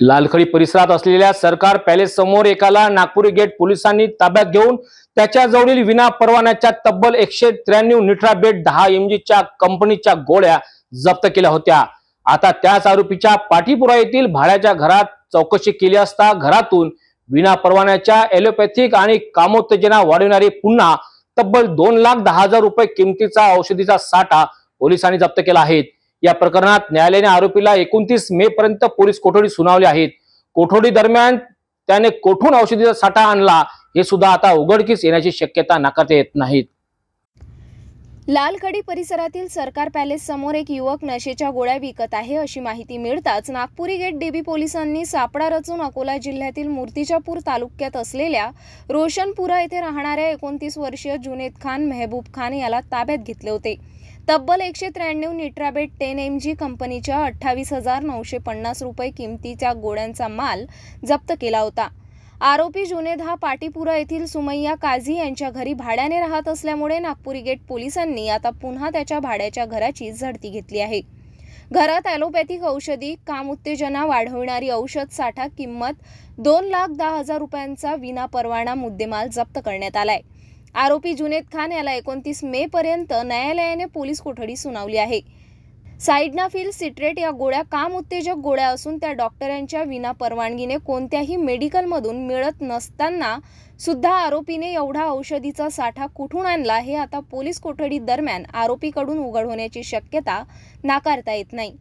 लालखडी परिसरात असलेल्या सरकार पॅलेस समोर एकाला नागपुरी गेट पोलिसांनी ताब्यात घेऊन त्याच्याजवळील विना परवान्याच्या तब्बल 193 निट्राबेट 10 mg च्या कंपनीच्या गोळ्या जप्त केल्या होत्या। आता त्याच आरोपीच्या पाटीपुरा येथील भाड्याच्या घरात चौकशी केली असता घरातून विना परवान्याच्या ॲलोपॅथिक आणि कामोत्तेजना वाढवणारी पुन्हा तब्बल 2,10,000 रुपये किमतीचा औषधीचा साठा पोलिसांनी जप्त केला आहे। या प्रकरणात न्यायालयाने आरोपीला 29 मे पर्यंत पोलीस कोठडी सुनावली आहे। कोठडी दरम्यान त्याने कोठून औषधीचा साठा आणला हे सुद्धा आता उघडकीस येण्याची शक्यता नाकारता येत नाही। लालखडी परिसरातील सरकार पॅलेस समोर एक युवक नशेच्या गोळ्या विकत आहे अशी माहिती मिळताच नागपुरी गेट डीबी पोलिसांनी सापळा रचून अकोला जिल्ह्यातील मूर्तिजापूर तालुक्यात असलेल्या रोशनपुरा येथे राहणाऱ्या 29 वर्षीय जुनेद खान मेहबूब खान याला ताब्यात घेतले होते। तब्बल 193 निट्राबेट 10 mg कंपनीच्या 28,950 रुपये किमतीच्या गोळ्यांचा माल जप्त केला होता। आरोपी जुनेद हा पाटीपुरा येथील सुमैया काझी यांच्या घरी भाड्याने राहत असल्यामुळे नागपुरी गेट पोलिसांनी आता पुन्हा त्याच्या भाड्याच्या घराची झडती घेतली आहे। घरात ॲलोपॅथिक औषधी, कामोत्तेजना वाढवणारी औषध साठा किंमत 2,10,000 रुपयांचा विना परवाना मुद्देमाल जप्त करण्यात आलाय। आरोपी जुनेद खान याला 29 मे पर्यंत न्यायालयाने पोलीस कोठडी सुनावली आहे। साइडनाफिल सिट्रेट या गोळ्या काम उत्तेजक गोळ्या असून त्या डॉक्टरांच्या विना परवानगीने कोणत्याही मेडिकलमधून मिळत नसताना सुद्धा आरोपीने एवढा औषधीचा साठा कुठून आणला हे आता पोलीस कोठडी दरम्यान आरोपीकडून उघड होण्याची शक्यता नाकारता येत नाही।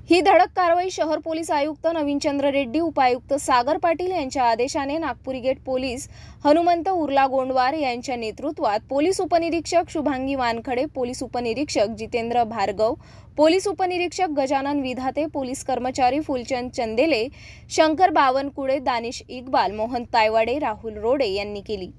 ही धडक कारवाई शहर पोलीस आयुक्त नवीनचंद्र रेड्डी, उपायुक्त सागर पाटील यांच्या आदेशाने नागपुरी गेट पोलीस हनुमंत उर्ला गोंडवार यांच्या नेतृत्वात पोलीस उपनिरीक्षक शुभांगी वानखडे, पोलीस उपनिरीक्षक जितेंद्र भार्गव, पोलीस उपनिरीक्षक गजानन विधाते, पोलीस कर्मचारी फुलचंद चंदेले, शंकर बावनकुळे, दानिश इक्बाल, मोहन तायवाडे, राहुल रोडे यांनी केली।